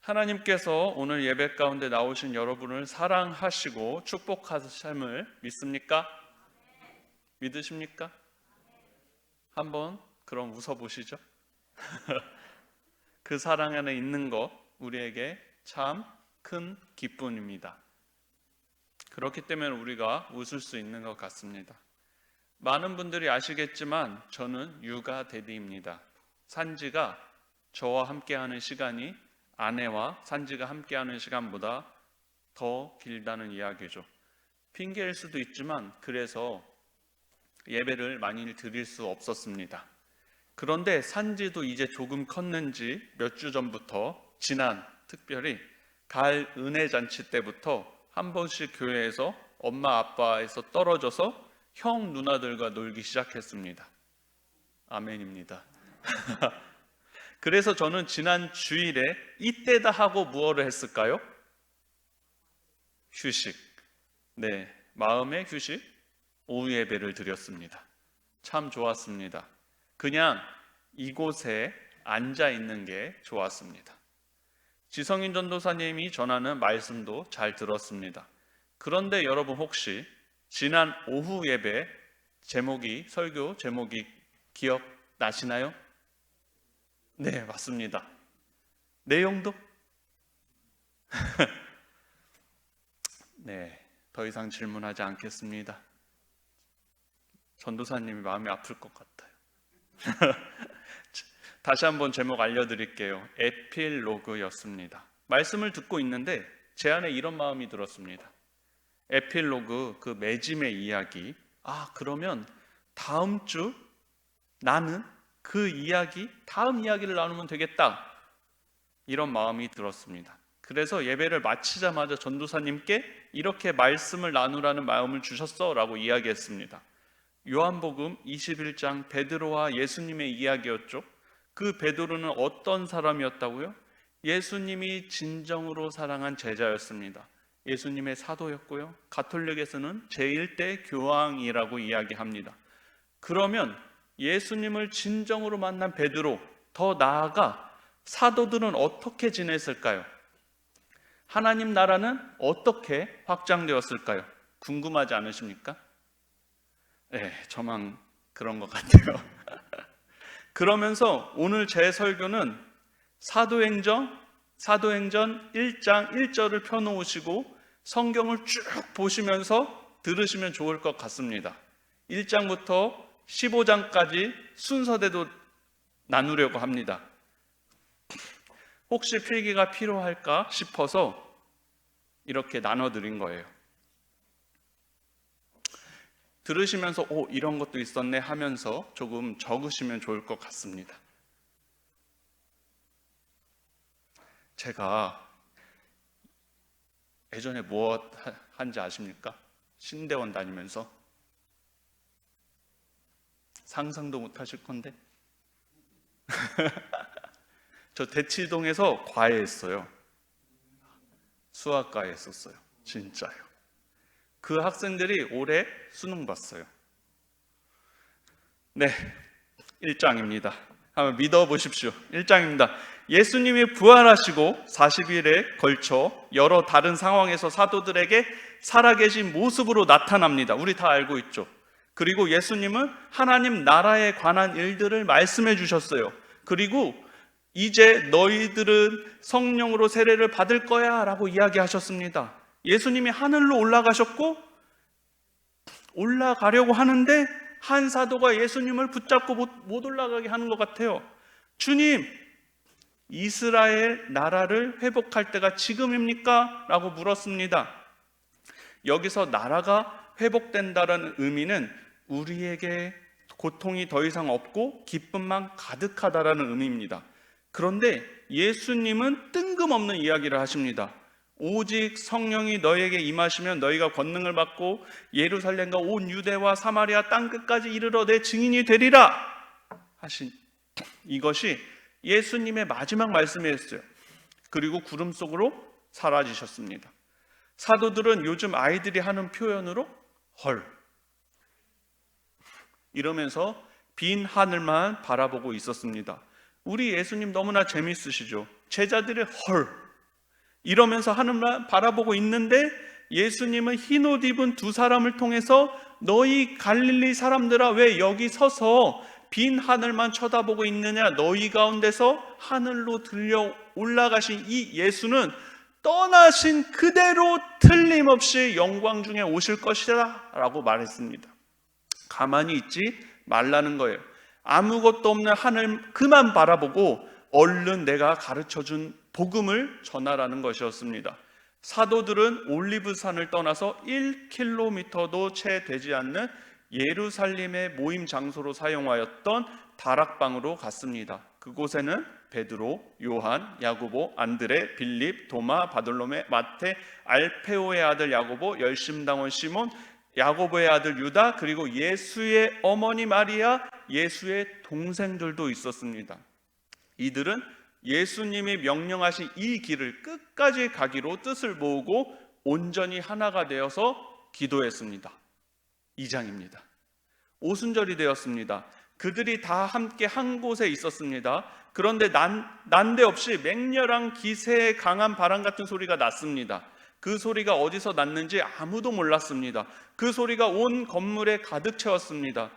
하나님께서 오늘 예배 가운데 나오신 여러분을 사랑하시고 축복하심을 믿습니까? 믿으십니까? 한번 그럼 웃어보시죠. 그 사랑 안에 있는 것 우리에게 참 큰 기쁨입니다. 그렇기 때문에 우리가 웃을 수 있는 것 같습니다. 많은 분들이 아시겠지만 저는 육아 대디입니다. 산지가 저와 함께하는 시간이 아내와 산지가 함께하는 시간보다 더 길다는 이야기죠. 핑계일 수도 있지만 그래서 예배를 많이 드릴 수 없었습니다. 그런데 산지도 이제 조금 컸는지 몇 주 전부터 특별히 가을 은혜 잔치 때부터 한 번씩 교회에서 엄마 아빠에서 떨어져서 형 누나들과 놀기 시작했습니다. 아멘입니다. 그래서 저는 지난 주일에 이때다 하고 무엇을 했을까요? 휴식. 네, 마음의 휴식, 오후 예배를 드렸습니다. 참 좋았습니다. 그냥 이곳에 앉아 있는 게 좋았습니다. 지성인 전도사님이 전하는 말씀도 잘 들었습니다. 그런데 여러분 혹시 지난 오후 예배 설교 제목이 기억나시나요? 네, 맞습니다. 내용도? 네, 더 이상 질문하지 않겠습니다. 전도사님이 마음이 아플 것 같아요. 다시 한번 제목 알려드릴게요. 에필로그였습니다. 말씀을 듣고 있는데 제 안에 이런 마음이 들었습니다. 에필로그, 그 맺음의 이야기. 그러면 다음 주 나는 그 이야기, 다음 이야기를 나누면 되겠다. 이런 마음이 들었습니다. 그래서 예배를 마치자마자 전도사님께 이렇게 말씀을 나누라는 마음을 주셨어 라고 이야기했습니다. 요한복음 21장 베드로와 예수님의 이야기였죠. 그 베드로는 어떤 사람이었다고요? 예수님이 진정으로 사랑한 제자였습니다. 예수님의 사도였고요. 가톨릭에서는 제1대 교황이라고 이야기합니다. 그러면 예수님을 진정으로 만난 베드로, 더 나아가 사도들은 어떻게 지냈을까요? 하나님 나라는 어떻게 확장되었을까요? 궁금하지 않으십니까? 네, 저만 그런 것 같아요. 그러면서 오늘 제 설교는 사도행전 1장 1절을 펴놓으시고 성경을 쭉 보시면서 들으시면 좋을 것 같습니다. 1장부터 15장까지 순서대로 나누려고 합니다. 혹시 필기가 필요할까 싶어서 이렇게 나눠드린 거예요. 들으시면서 이런 것도 있었네 하면서 조금 적으시면 좋을 것 같습니다. 제가 예전에 무엇 한지 아십니까? 신대원 다니면서 상상도 못 하실 건데 저 대치동에서 과외했어요. 수학과에 했었어요. 진짜요. 그 학생들이 올해 수능 봤어요. 네, 1장입니다. 한번 믿어보십시오. 1장입니다. 예수님이 부활하시고 40일에 걸쳐 여러 다른 상황에서 사도들에게 살아계신 모습으로 나타납니다. 우리 다 알고 있죠. 그리고 예수님은 하나님 나라에 관한 일들을 말씀해 주셨어요. 그리고 이제 너희들은 성령으로 세례를 받을 거야 라고 이야기하셨습니다. 예수님이 하늘로 올라가셨고 올라가려고 하는데 한 사도가 예수님을 붙잡고 못 올라가게 하는 것 같아요. 주님, 이스라엘 나라를 회복할 때가 지금입니까? 라고 물었습니다. 여기서 나라가 회복된다는 의미는 우리에게 고통이 더 이상 없고 기쁨만 가득하다라는 의미입니다. 그런데 예수님은 뜬금없는 이야기를 하십니다. 오직 성령이 너희에게 임하시면 너희가 권능을 받고 예루살렘과 온 유대와 사마리아 땅끝까지 이르러 내 증인이 되리라 하신 이것이 예수님의 마지막 말씀이었어요. 그리고 구름 속으로 사라지셨습니다. 사도들은 요즘 아이들이 하는 표현으로 헐 이러면서 빈 하늘만 바라보고 있었습니다. 우리 예수님 너무나 재밌으시죠? 제자들의 헐 이러면서 하늘만 바라보고 있는데 예수님은 흰 옷 입은 두 사람을 통해서 너희 갈릴리 사람들아 왜 여기 서서 빈 하늘만 쳐다보고 있느냐, 너희 가운데서 하늘로 들려 올라가신 이 예수는 떠나신 그대로 틀림없이 영광 중에 오실 것이다 라고 말했습니다. 가만히 있지 말라는 거예요. 아무것도 없는 하늘 그만 바라보고 얼른 내가 가르쳐준 복음을 전하라는 것이었습니다. 사도들은 올리브산을 떠나서 1km도 채 되지 않는 예루살렘의 모임 장소로 사용하였던 다락방으로 갔습니다. 그곳에는 베드로, 요한, 야고보, 안드레, 빌립, 도마, 바돌로메, 마테, 알페오의 아들 야고보, 열심당원 시몬, 야고보의 아들 유다, 그리고 예수의 어머니 마리아, 예수의 동생들도 있었습니다. 이들은 예수님이 명령하신 이 길을 끝까지 가기로 뜻을 모으고 온전히 하나가 되어서 기도했습니다. 2장입니다. 오순절이 되었습니다. 그들이 다 함께 한 곳에 있었습니다. 그런데 난데없이 맹렬한 기세에 강한 바람 같은 소리가 났습니다. 그 소리가 어디서 났는지 아무도 몰랐습니다. 그 소리가 온 건물에 가득 채웠습니다.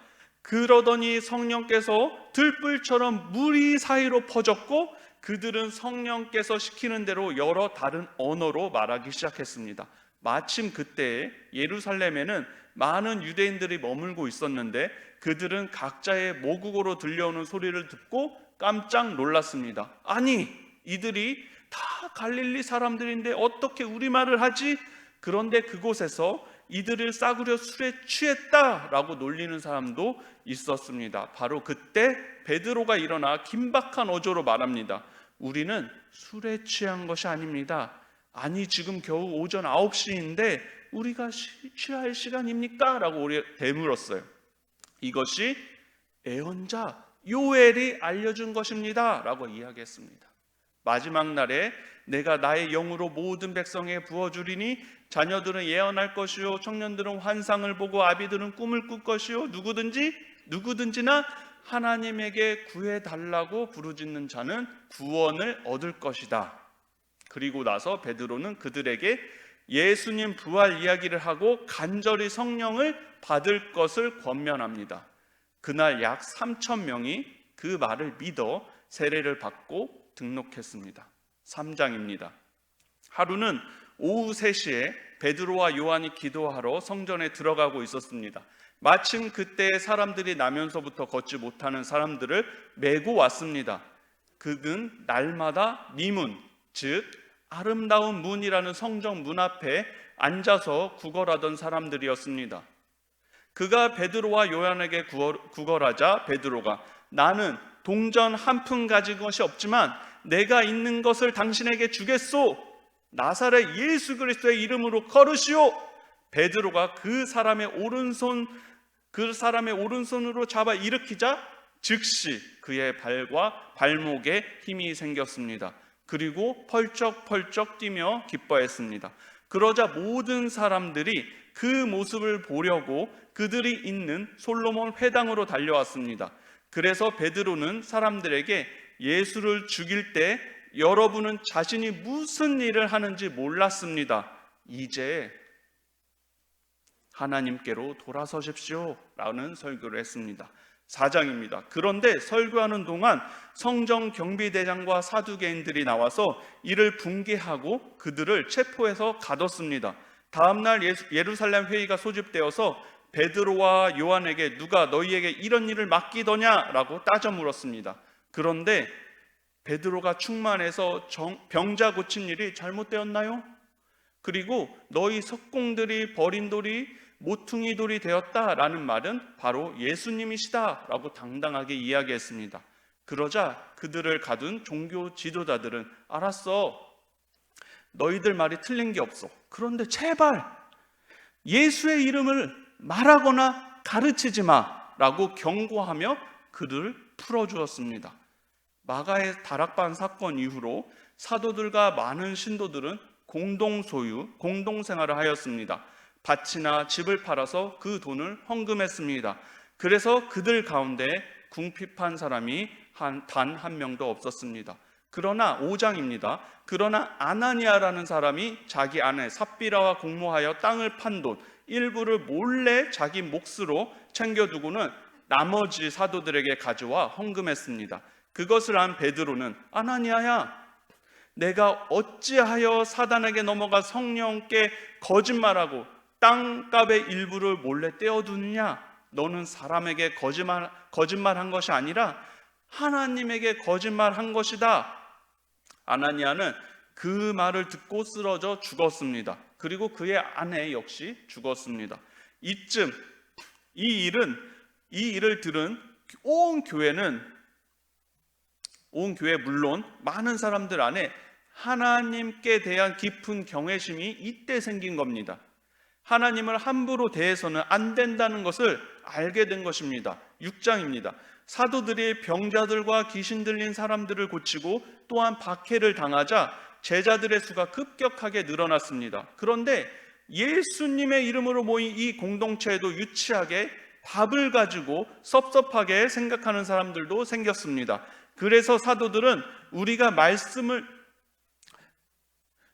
그러더니 성령께서 들불처럼 무리 사이로 퍼졌고 그들은 성령께서 시키는 대로 여러 다른 언어로 말하기 시작했습니다. 마침 그때 예루살렘에는 많은 유대인들이 머물고 있었는데 그들은 각자의 모국어로 들려오는 소리를 듣고 깜짝 놀랐습니다. 아니, 이들이 다 갈릴리 사람들인데 어떻게 우리말을 하지? 그런데 그곳에서 이들을 싸구려 술에 취했다라고 놀리는 사람도 있었습니다. 바로 그때 베드로가 일어나 긴박한 어조로 말합니다. 우리는 술에 취한 것이 아닙니다. 아니, 지금 겨우 오전 9시인데 우리가 취할 시간입니까? 라고 되물었어요. 이것이 예언자 요엘이 알려준 것입니다 라고 이야기했습니다. 마지막 날에 내가 나의 영으로 모든 백성에 부어주리니 자녀들은 예언할 것이요 청년들은 환상을 보고 아비들은 꿈을 꿀 것이요 누구든지나 하나님에게 구해달라고 부르짖는 자는 구원을 얻을 것이다. 그리고 나서 베드로는 그들에게 예수님 부활 이야기를 하고 간절히 성령을 받을 것을 권면합니다. 그날 약 3,000명이 그 말을 믿어 세례를 받고 등록했습니다. 3장입니다. 하루는 오후 3시에 베드로와 요한이 기도하러 성전에 들어가고 있었습니다. 마침 그때 사람들이 나면서부터 걷지 못하는 사람들을 메고 왔습니다. 그는 날마다 미문, 즉 아름다운 문이라는 성전 문 앞에 앉아서 구걸하던 사람들이었습니다. 그가 베드로와 요한에게 구걸하자 베드로가 나는 동전 한 푼 가진 것이 없지만 내가 있는 것을 당신에게 주겠소. 나사렛 예수 그리스도의 이름으로 걸으시오. 베드로가 그 사람의 오른손으로 잡아 일으키자 즉시 그의 발과 발목에 힘이 생겼습니다. 그리고 펄쩍펄쩍 뛰며 기뻐했습니다. 그러자 모든 사람들이 그 모습을 보려고 그들이 있는 솔로몬 회당으로 달려왔습니다. 그래서 베드로는 사람들에게 예수를 죽일 때 여러분은 자신이 무슨 일을 하는지 몰랐습니다. 이제 하나님께로 돌아서십시오 라는 설교를 했습니다. 4장입니다. 그런데 설교하는 동안 성정 경비대장과 사두개인들이 나와서 이를 붕괴하고 그들을 체포해서 가뒀습니다. 다음날 예루살렘 회의가 소집되어서 베드로와 요한에게 누가 너희에게 이런 일을 맡기더냐 라고 따져 물었습니다. 그런데 베드로가 충만해서 병자 고친 일이 잘못되었나요? 그리고 너희 석공들이 버린 돌이 모퉁이 돌이 되었다라는 말은 바로 예수님이시다라고 당당하게 이야기했습니다. 그러자 그들을 가둔 종교 지도자들은 알았어, 너희들 말이 틀린 게 없어. 그런데 제발 예수의 이름을 말하거나 가르치지 마라고 경고하며 그들을 풀어주었습니다. 마가의 다락방 사건 이후로 사도들과 많은 신도들은 공동소유, 공동생활을 하였습니다. 밭이나 집을 팔아서 그 돈을 헌금했습니다. 그래서 그들 가운데 궁핍한 사람이 단 한 명도 없었습니다. 그러나 5장입니다. 그러나 아나니아라는 사람이 자기 아내 삽비라와 공모하여 땅을 판 돈 일부를 몰래 자기 몫으로 챙겨두고는 나머지 사도들에게 가져와 헌금했습니다. 그것을 안 베드로는 아나니아야, 내가 어찌하여 사단에게 넘어가 성령께 거짓말하고 땅값의 일부를 몰래 떼어두느냐? 너는 사람에게 거짓말한 것이 아니라 하나님에게 거짓말한 것이다. 아나니아는 그 말을 듣고 쓰러져 죽었습니다. 그리고 그의 아내 역시 죽었습니다. 이쯤 이 일을 들은 온 교회 물론 많은 사람들 안에 하나님께 대한 깊은 경외심이 이때 생긴 겁니다. 하나님을 함부로 대해서는 안 된다는 것을 알게 된 것입니다. 6장입니다. 사도들이 병자들과 귀신 들린 사람들을 고치고 또한 박해를 당하자 제자들의 수가 급격하게 늘어났습니다. 그런데 예수님의 이름으로 모인 이 공동체에도 유치하게 밥을 가지고 섭섭하게 생각하는 사람들도 생겼습니다. 그래서 사도들은 우리가 말씀을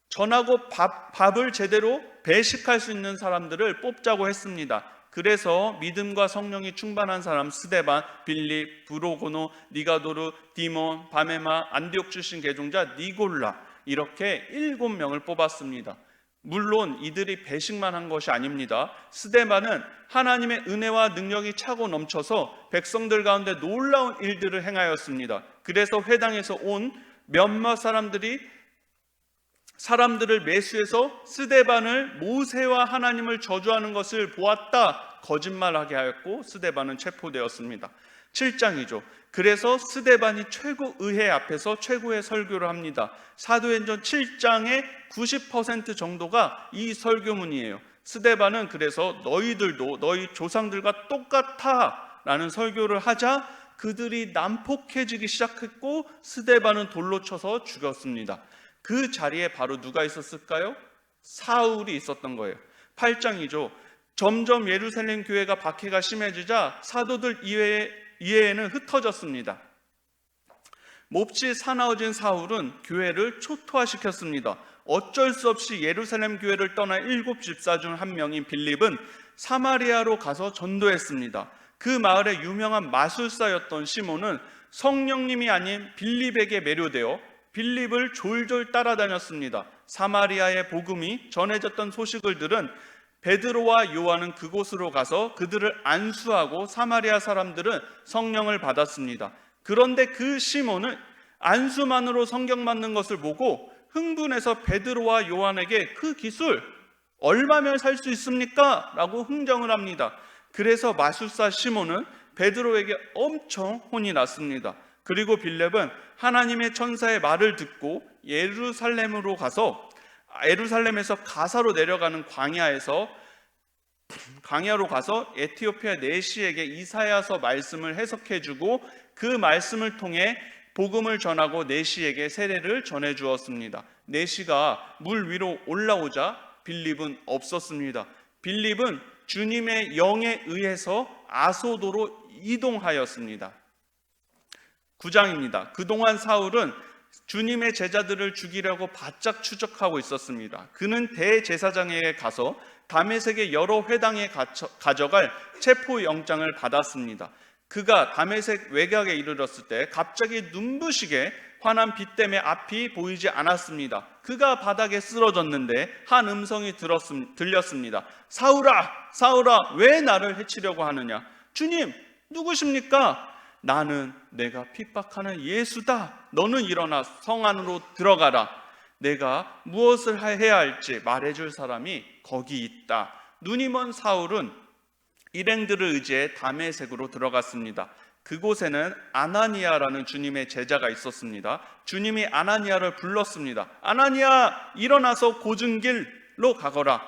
전하고 밥을 제대로 배식할 수 있는 사람들을 뽑자고 했습니다. 그래서 믿음과 성령이 충만한 사람 스데반, 빌립, 브로고노, 니가도르, 디몬, 바메마, 안디옥 출신 개종자 니골라 이렇게 7명을 뽑았습니다. 물론 이들이 배식만 한 것이 아닙니다. 스데반은 하나님의 은혜와 능력이 차고 넘쳐서 백성들 가운데 놀라운 일들을 행하였습니다. 그래서 회당에서 온 몇몇 사람들을 매수해서 스데반을 모세와 하나님을 저주하는 것을 보았다 거짓말하게 하였고 스데반은 체포되었습니다. 7장이죠. 그래서 스데반이 최고의회 앞에서 최고의 설교를 합니다. 사도행전 7장의 90% 정도가 이 설교문이에요. 스데반은 그래서 너희들도 너희 조상들과 똑같아 라는 설교를 하자 그들이 난폭해지기 시작했고 스데반은 돌로 쳐서 죽였습니다. 그 자리에 바로 누가 있었을까요? 사울이 있었던 거예요. 8장이죠. 점점 예루살렘 교회가 박해가 심해지자 사도들 이외에는 흩어졌습니다. 몹시 사나워진 사울은 교회를 초토화시켰습니다. 어쩔 수 없이 예루살렘 교회를 떠난 7 집사 중 한 명인 빌립은 사마리아로 가서 전도했습니다. 그 마을의 유명한 마술사였던 시몬은 성령님이 아닌 빌립에게 매료되어 빌립을 졸졸 따라다녔습니다. 사마리아의 복음이 전해졌던 소식을 들은 베드로와 요한은 그곳으로 가서 그들을 안수하고 사마리아 사람들은 성령을 받았습니다. 그런데 그 시몬은 안수만으로 성경 받는 것을 보고 흥분해서 베드로와 요한에게 그 기술 얼마면 살 수 있습니까? 라고 흥정을 합니다. 그래서 마술사 시몬은 베드로에게 엄청 혼이 났습니다. 그리고 빌립은 하나님의 천사의 말을 듣고 예루살렘에서 가사로 내려가는 광야로 가서 에티오피아 내시에게 이사야서 말씀을 해석해주고 그 말씀을 통해 복음을 전하고 내시에게 세례를 전해 주었습니다. 내시가 물 위로 올라오자 빌립은 없었습니다. 빌립은 주님의 영에 의해서 아소도로 이동하였습니다. 9장입니다. 그동안 사울은 주님의 제자들을 죽이려고 바짝 추적하고 있었습니다. 그는 대제사장에게 가서 다메섹의 여러 회당에 가져갈 체포영장을 받았습니다. 그가 다메섹 외곽에 이르렀을 때 갑자기 눈부시게 환한 빛 때문에 앞이 보이지 않았습니다. 그가 바닥에 쓰러졌는데 한 음성이 들렸습니다. 사울아, 사울아, 왜 나를 해치려고 하느냐? 주님, 누구십니까? 나는 내가 핍박하는 예수다. 너는 일어나 성 안으로 들어가라. 내가 무엇을 해야 할지 말해줄 사람이 거기 있다. 눈이 먼 사울은 일행들을 의지해 다메섹으로 들어갔습니다. 그곳에는 아나니아라는 주님의 제자가 있었습니다. 주님이 아나니아를 불렀습니다. 아나니아, 일어나서 고증길로 가거라.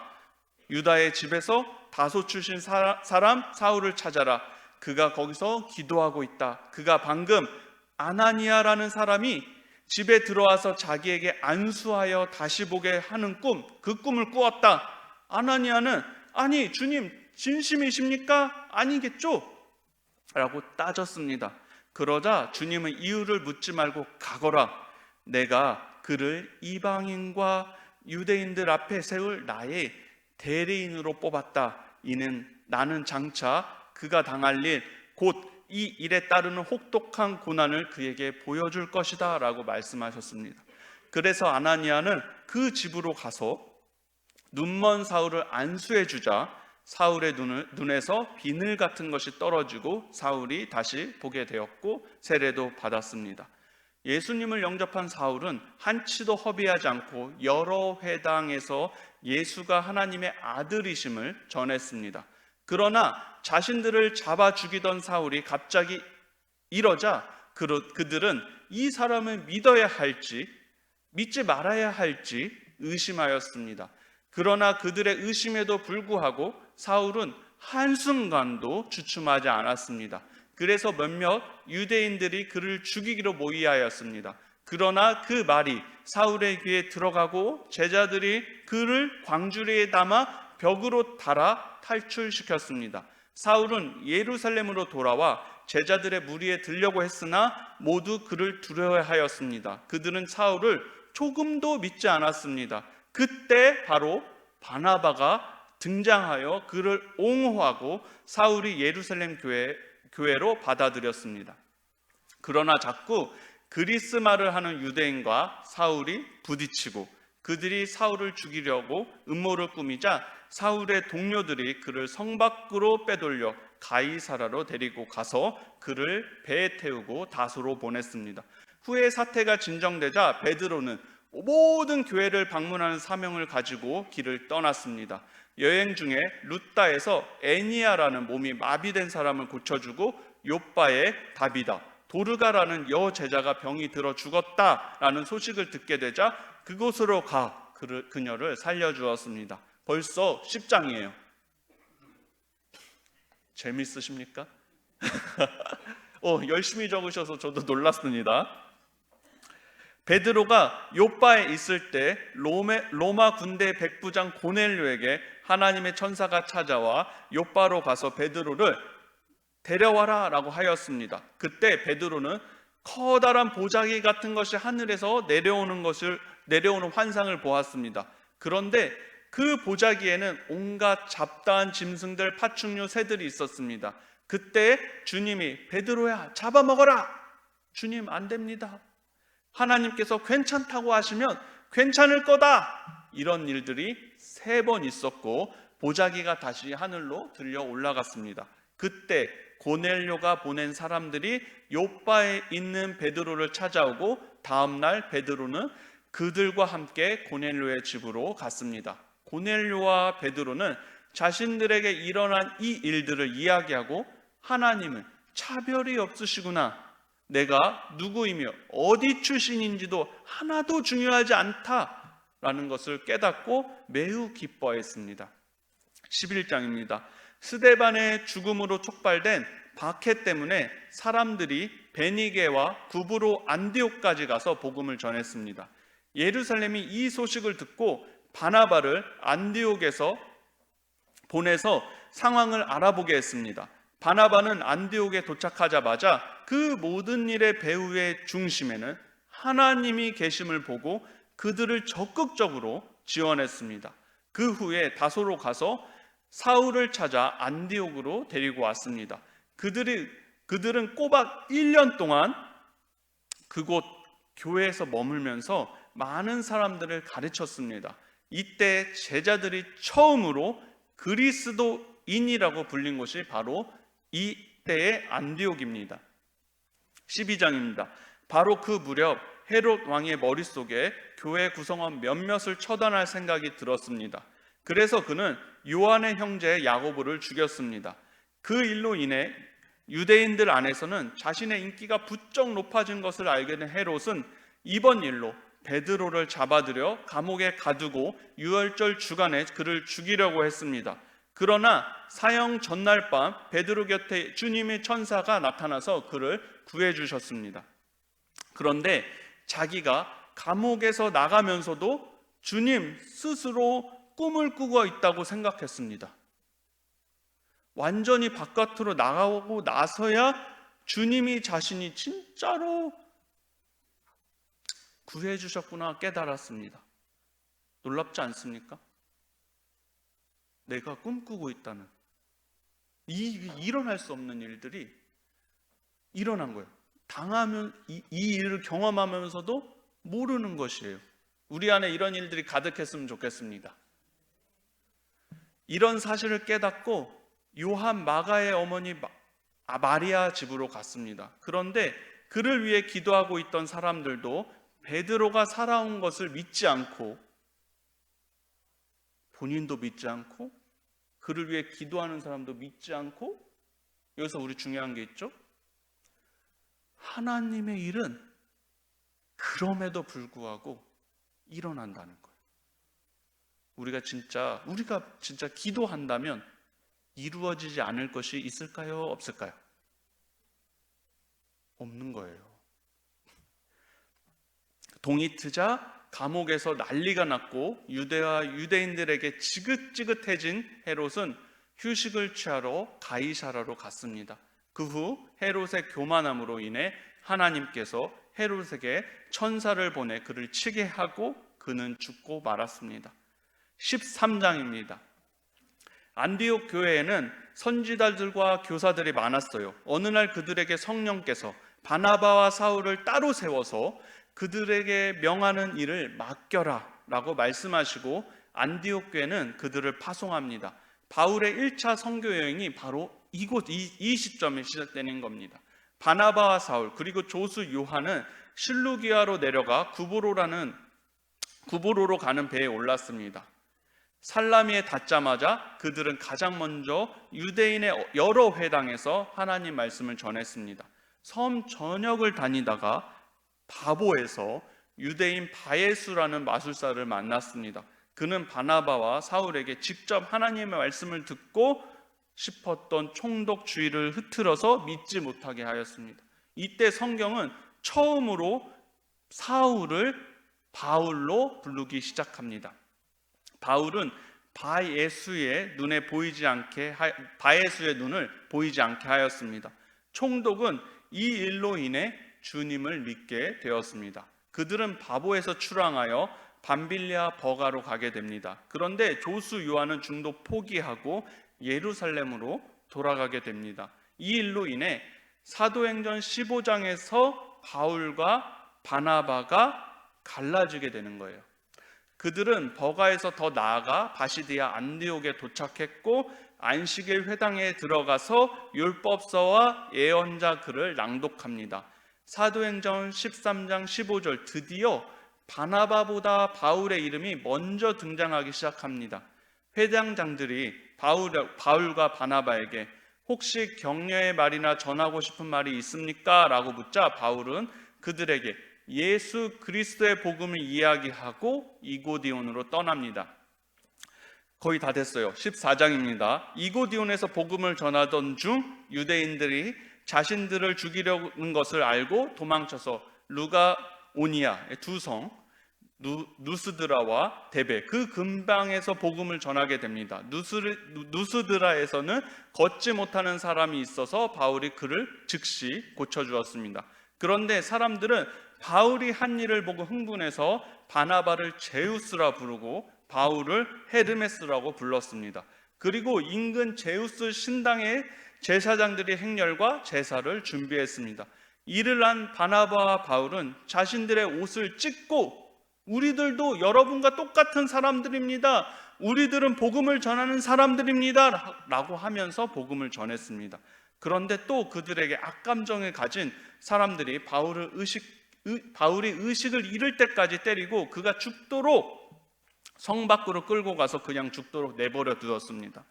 유다의 집에서 다소 출신 사람 사울을 찾아라. 그가 거기서 기도하고 있다. 그가 방금 아나니아라는 사람이 집에 들어와서 자기에게 안수하여 다시 보게 하는 그 꿈을 꾸었다. 아나니아는 아니 주님 진심이십니까? 아니겠죠? 라고 따졌습니다. 그러자 주님은 이유를 묻지 말고 가거라. 내가 그를 이방인과 유대인들 앞에 세울 나의 대리인으로 뽑았다. 이는 나는 장차 그가 당할 일, 곧 이 일에 따르는 혹독한 고난을 그에게 보여줄 것이다 라고 말씀하셨습니다. 그래서 아나니아는 그 집으로 가서 눈먼 사울을 안수해 주자 사울의 눈에서 비늘 같은 것이 떨어지고 사울이 다시 보게 되었고 세례도 받았습니다. 예수님을 영접한 사울은 한치도 허비하지 않고 여러 회당에서 예수가 하나님의 아들이심을 전했습니다. 그러나 자신들을 잡아 죽이던 사울이 갑자기 이러자 그들은 이 사람을 믿어야 할지 믿지 말아야 할지 의심하였습니다. 그러나 그들의 의심에도 불구하고 사울은 한순간도 주춤하지 않았습니다. 그래서 몇몇 유대인들이 그를 죽이기로 모의하였습니다. 그러나 그 말이 사울의 귀에 들어가고 제자들이 그를 광주리에 담아 벽으로 달아 탈출시켰습니다. 사울은 예루살렘으로 돌아와 제자들의 무리에 들려고 했으나 모두 그를 두려워하였습니다. 그들은 사울을 조금도 믿지 않았습니다. 그때 바로 바나바가 등장하여 그를 옹호하고 사울이 예루살렘 교회로 받아들였습니다. 그러나 자꾸 그리스 말을 하는 유대인과 사울이 부딪히고 그들이 사울을 죽이려고 음모를 꾸미자 사울의 동료들이 그를 성 밖으로 빼돌려 가이사라로 데리고 가서 그를 배에 태우고 다소로 보냈습니다. 후에 사태가 진정되자 베드로는 모든 교회를 방문하는 사명을 가지고 길을 떠났습니다. 여행 중에 루따에서 애니아라는 몸이 마비된 사람을 고쳐주고 요빠의 다비다, 도르가라는 여제자가 병이 들어 죽었다라는 소식을 듣게 되자 그곳으로 가 그녀를 살려주었습니다. 벌써 10장이에요. 재밌으십니까? 열심히 적으셔서 저도 놀랐습니다. 베드로가 요빠에 있을 때 로마 군대 백부장 고넬료에게 하나님의 천사가 찾아와 요빠로 가서 베드로를 데려와라 라고 하였습니다. 그때 베드로는 커다란 보자기 같은 것이 하늘에서 내려오는 환상을 보았습니다. 그런데 그 보자기에는 온갖 잡다한 짐승들, 파충류, 새들이 있었습니다. 그때 주님이 베드로야 잡아먹어라. 주님 안 됩니다. 하나님께서 괜찮다고 하시면 괜찮을 거다. 이런 일들이 3번 있었고 보자기가 다시 하늘로 들려 올라갔습니다. 그때 고넬료가 보낸 사람들이 요빠에 있는 베드로를 찾아오고 다음날 베드로는 그들과 함께 고넬료의 집으로 갔습니다. 고넬료와 베드로는 자신들에게 일어난 이 일들을 이야기하고 하나님은 차별이 없으시구나. 내가 누구이며 어디 출신인지도 하나도 중요하지 않다라는 것을 깨닫고 매우 기뻐했습니다. 11장입니다. 스데반의 죽음으로 촉발된 박해 때문에 사람들이 베니게와 구브로 안디옥까지 가서 복음을 전했습니다. 예루살렘이 이 소식을 듣고 바나바를 안디옥에서 보내서 상황을 알아보게 했습니다. 바나바는 안디옥에 도착하자마자 그 모든 일의 배후의 중심에는 하나님이 계심을 보고 그들을 적극적으로 지원했습니다. 그 후에 다소로 가서 사울을 찾아 안디옥으로 데리고 왔습니다. 그들은 꼬박 1년 동안 그곳 교회에서 머물면서 많은 사람들을 가르쳤습니다. 이때 제자들이 처음으로 그리스도인이라고 불린 곳이 바로 이때의 안디옥입니다. 12장입니다. 바로 그 무렵 헤롯 왕의 머릿속에 교회 구성원 몇몇을 처단할 생각이 들었습니다. 그래서 그는 요한의 형제 야고보를 죽였습니다. 그 일로 인해 유대인들 안에서는 자신의 인기가 부쩍 높아진 것을 알게 된 헤롯은 이번 일로 베드로를 잡아들여 감옥에 가두고 유월절 주간에 그를 죽이려고 했습니다. 그러나 사형 전날 밤 베드로 곁에 주님의 천사가 나타나서 그를 구해 주셨습니다. 그런데 자기가 감옥에서 나가면서도 주님 스스로 꿈을 꾸고 있다고 생각했습니다. 완전히 바깥으로 나가고 나서야 주님이 자신이 진짜로 구해 주셨구나 깨달았습니다. 놀랍지 않습니까? 내가 꿈꾸고 있다는 일어날 수 없는 일들이 일어난 거예요. 당하면 이 일을 경험하면서도 모르는 것이에요. 우리 안에 이런 일들이 가득했으면 좋겠습니다. 이런 사실을 깨닫고 요한 마가의 어머니 마리아 집으로 갔습니다. 그런데 그를 위해 기도하고 있던 사람들도 베드로가 살아온 것을 믿지 않고, 본인도 믿지 않고, 그를 위해 기도하는 사람도 믿지 않고, 여기서 우리 중요한 게 있죠. 하나님의 일은 그럼에도 불구하고 일어난다는 거예요. 우리가 진짜 기도한다면 이루어지지 않을 것이 있을까요? 없을까요? 없는 거예요. 동이트자 감옥에서 난리가 났고 유대와 유대인들에게 지긋지긋해진 헤롯은 휴식을 취하러 가이사라로 갔습니다. 그 후 헤롯의 교만함으로 인해 하나님께서 헤롯에게 천사를 보내 그를 치게 하고 그는 죽고 말았습니다. 13장입니다. 안디옥 교회에는 선지자들과 교사들이 많았어요. 어느 날 그들에게 성령께서 바나바와 사울을 따로 세워서 그들에게 명하는 일을 맡겨라 라고 말씀하시고 안디옥 교회는 그들을 파송합니다. 바울의 1차 선교 여행이 바로 이 시점에 시작되는 겁니다. 바나바와 사울 그리고 조수 요한은 실루기아로 내려가 구브로로 가는 배에 올랐습니다. 살라미에 닿자마자 그들은 가장 먼저 유대인의 여러 회당에서 하나님 말씀을 전했습니다. 섬 전역을 다니다가 바보에서 유대인 바예수라는 마술사를 만났습니다. 그는 바나바와 사울에게 직접 하나님의 말씀을 듣고 싶었던 총독주의를 흐트러서 믿지 못하게 하였습니다. 이때 성경은 처음으로 사울을 바울로 부르기 시작합니다. 바울은 바예수의 눈을 보이지 않게 하였습니다. 총독은 이 일로 인해 주님을 믿게 되었습니다. 그들은 바보에서 출항하여 밤빌리아 버가로 가게 됩니다. 그런데 조수 요한은 중도 포기하고 예루살렘으로 돌아가게 됩니다. 이 일로 인해 사도행전 15장에서 바울과 바나바가 갈라지게 되는 거예요. 그들은 버가에서 더 나아가 바시디아 안디옥에 도착했고 안식일 회당에 들어가서 율법서와 예언자 글을 낭독합니다. 사도행전 13장 15절 드디어 바나바보다 바울의 이름이 먼저 등장하기 시작합니다. 회당장들이 바울과 바나바에게 혹시 격려의 말이나 전하고 싶은 말이 있습니까? 라고 묻자 바울은 그들에게 예수 그리스도의 복음을 이야기하고 이고디온으로 떠납니다. 거의 다 됐어요. 14장입니다. 이고디온에서 복음을 전하던 중 유대인들이 자신들을 죽이려는 것을 알고 도망쳐서 루가오니아의 두 성 누스드라와 데베 그 근방에서 복음을 전하게 됩니다. 누스드라에서는 걷지 못하는 사람이 있어서 바울이 그를 즉시 고쳐주었습니다. 그런데 사람들은 바울이 한 일을 보고 흥분해서 바나바를 제우스라 부르고 바울을 헤르메스라고 불렀습니다. 그리고 인근 제우스 신당의 제사장들이 행렬과 제사를 준비했습니다. 이를 한 바나바와 바울은 자신들의 옷을 찢고 우리들도 여러분과 똑같은 사람들입니다. 우리들은 복음을 전하는 사람들입니다. 라고 하면서 복음을 전했습니다. 그런데 또 그들에게 악감정을 가진 사람들이 바울이 의식을 잃을 때까지 때리고 그가 죽도록 성 밖으로 끌고 가서 그냥 죽도록 내버려 두었습니다.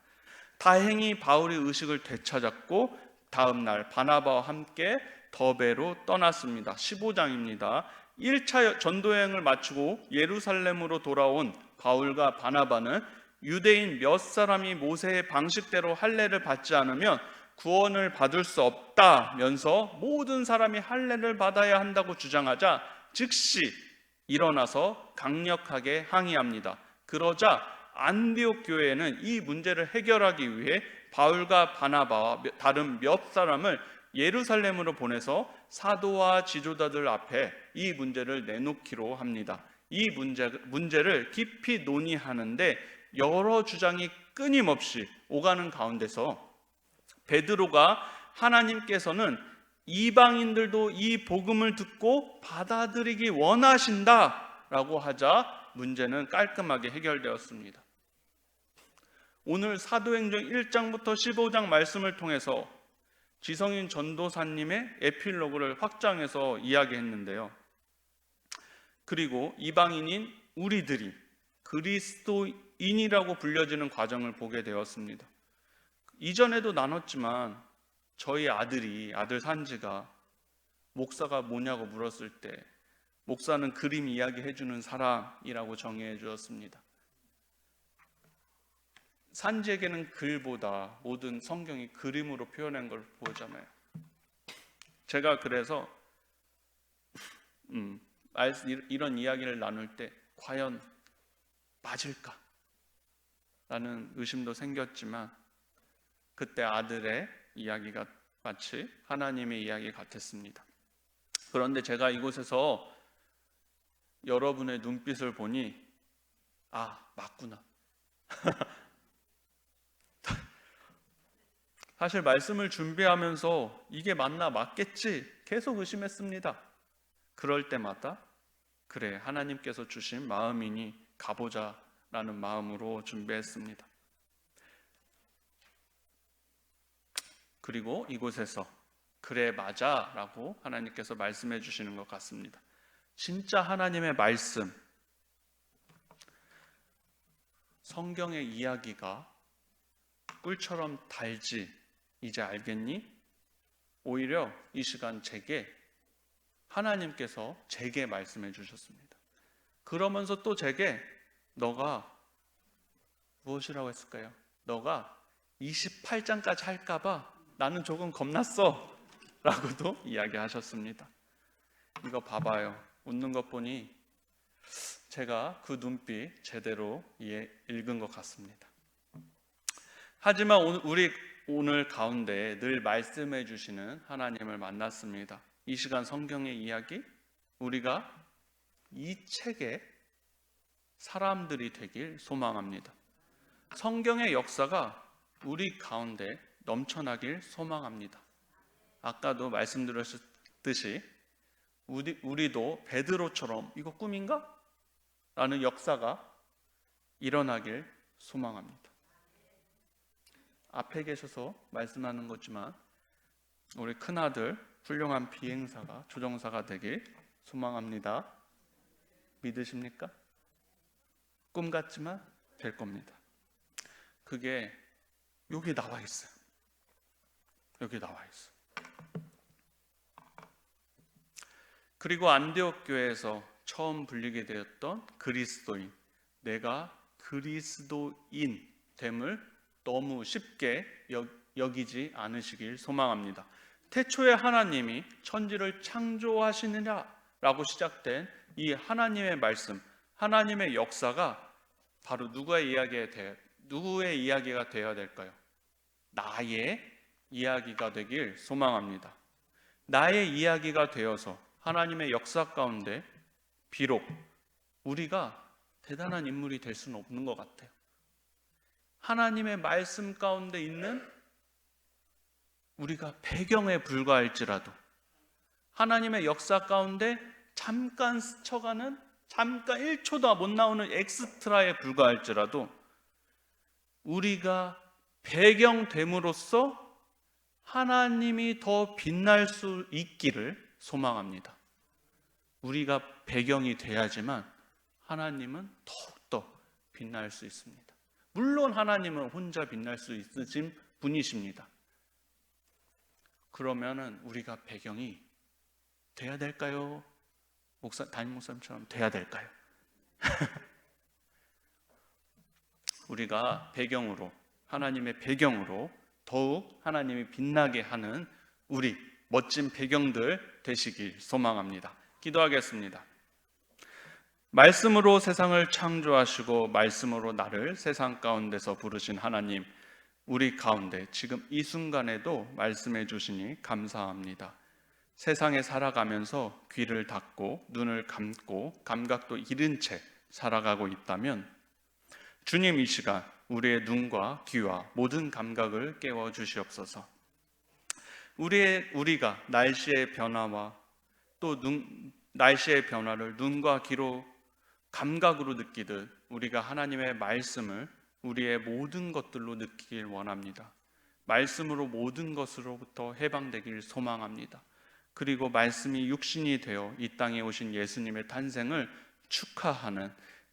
다행히 바울이 의식을 되찾았고 다음 날 바나바와 함께 더베로 떠났습니다. 15장입니다. 1차 전도여행을 마치고 예루살렘으로 돌아온 바울과 바나바는 유대인 몇 사람이 모세의 방식대로 할례를 받지 않으면 구원을 받을 수 없다면서 모든 사람이 할례를 받아야 한다고 주장하자 즉시 일어나서 강력하게 항의합니다. 그러자 안디옥 교회는 이 문제를 해결하기 위해 바울과 바나바와 다른 몇 사람을 예루살렘으로 보내서 사도와 지도자들 앞에 이 문제를 내놓기로 합니다. 이 문제를 깊이 논의하는데 여러 주장이 끊임없이 오가는 가운데서 베드로가 하나님께서는 이방인들도 이 복음을 듣고 받아들이기 원하신다라고 하자 문제는 깔끔하게 해결되었습니다. 오늘 사도행전 1장부터 15장 말씀을 통해서 지성인 전도사님의 에필로그를 확장해서 이야기했는데요. 그리고 이방인인 우리들이 그리스도인이라고 불려지는 과정을 보게 되었습니다. 이전에도 나눴지만 저희 아들 산지가 목사가 뭐냐고 물었을 때 목사는 그림 이야기 해주는 사람이라고 정의해 주었습니다. 산지에게는 글보다 모든 성경이 그림으로 표현한 걸 보잖아요. 제가 그래서 이런 이야기를 나눌 때 과연 맞을까? 라는 의심도 생겼지만 그때 아들의 이야기가 마치 하나님의 이야기 같았습니다. 그런데 제가 이곳에서 여러분의 눈빛을 보니 맞구나. 사실 말씀을 준비하면서 이게 맞겠지 계속 의심했습니다. 그럴 때마다 그래, 하나님께서 주신 마음이니 가보자 라는 마음으로 준비했습니다. 그리고 이곳에서 그래 맞아 라고 하나님께서 말씀해 주시는 것 같습니다. 진짜 하나님의 말씀, 성경의 이야기가 꿀처럼 달지 이제 알겠니? 오히려 이 시간 하나님께서 제게 말씀해 주셨습니다. 그러면서 또 제게 너가 무엇이라고 했을까요? 너가 28장까지 할까봐 나는 조금 겁났어 라고도 이야기하셨습니다. 이거 봐봐요. 웃는 것 보니 제가 그 눈빛 제대로 읽은 것 같습니다. 하지만 우리 오늘 가운데 늘 말씀해 주시는 하나님을 만났습니다. 이 시간 성경의 이야기, 우리가 이 책의 사람들이 되길 소망합니다. 성경의 역사가 우리 가운데 넘쳐나길 소망합니다. 아까도 말씀드렸듯이 우리도 베드로처럼 이거 꿈인가? 라는 역사가 일어나길 소망합니다. 앞에 계셔서 말씀하는 거지만 우리 큰아들 훌륭한 비행사가 조종사가 되길 소망합니다. 믿으십니까? 꿈 같지만 될 겁니다. 그게 여기 나와 있어요. 여기 나와 있어. 그리고 안디옥 교회에서 처음 불리게 되었던 그리스도인, 내가 그리스도인 됨을 너무 쉽게 여기지 않으시길 소망합니다. 태초에 하나님이 천지를 창조하시느냐라고 시작된 이 하나님의 말씀, 하나님의 역사가 바로 누구의 이야기가 되어야 될까요? 나의 이야기가 되길 소망합니다. 나의 이야기가 되어서 하나님의 역사 가운데 비록 우리가 대단한 인물이 될 수는 없는 것 같아요. 하나님의 말씀 가운데 있는 우리가 배경에 불과할지라도, 하나님의 역사 가운데 잠깐 스쳐가는, 잠깐 1초도 못 나오는 엑스트라에 불과할지라도 우리가 배경됨으로써 하나님이 더 빛날 수 있기를 소망합니다. 우리가 배경이 돼야지만 하나님은 더욱더 빛날 수 있습니다. 물론 하나님은 혼자 빛날 수 있으신 분이십니다. 그러면은 우리가 배경이 돼야 될까요? 담임 목사님처럼 돼야 될까요? 우리가 배경으로, 하나님의 배경으로 더욱 하나님이 빛나게 하는 우리 멋진 배경들 되시길 소망합니다. 기도하겠습니다. 말씀으로 세상을 창조하시고 말씀으로 나를 세상 가운데서 부르신 하나님, 우리 가운데 지금 이 순간에도 말씀해 주시니 감사합니다. 세상에 살아가면서 귀를 닫고 눈을 감고 감각도 잃은 채 살아가고 있다면 주님 이 시간 우리의 눈과 귀와 모든 감각을 깨워 주시옵소서. 우리가 날씨의 변화와 또 날씨의 변화를 눈과 귀로 감각으로 느끼듯 우리가 하나님의 말씀을 우리의 모든 것들로 느끼길 원합니다. 말씀으로 모든 것으로부터 해방되길 소망합니다. 그리고 말씀이 육신이 되어 이 땅에 오신 예수님의 탄생을 축하하는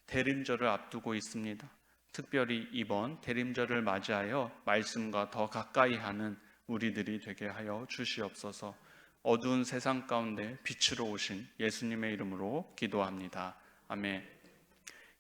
대림절을 앞두고 있습니다. 특별히 이번 대림절을 맞이하여 말씀과 더 가까이 하는 우리들이 되게 하여 주시옵소서. 어두운 세상 가운데 빛으로 오신 예수님의 이름으로 기도합니다. 아멘.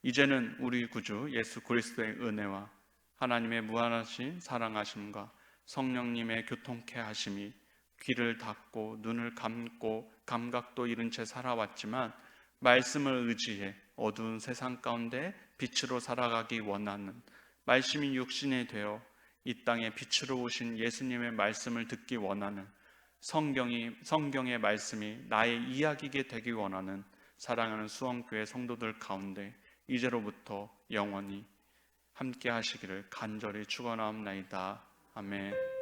이제는 우리 구주 예수 그리스도의 은혜와 하나님의 무한하신 사랑하심과 성령님의 교통케 하심이 귀를 닫고 눈을 감고 감각도 잃은 채 살아왔지만 말씀을 의지해 어두운 세상 가운데 빛으로 살아가기 원하는, 말씀이 육신이 되어 이 땅에 빛으로 오신 예수님의 말씀을 듣기 원하는, 성경의 말씀이 나의 이야기게 되기 원하는 사랑하는 수원교회 성도들 가운데 이제로부터 영원히 함께 하시기를 간절히 축원하옵나이다. 아멘.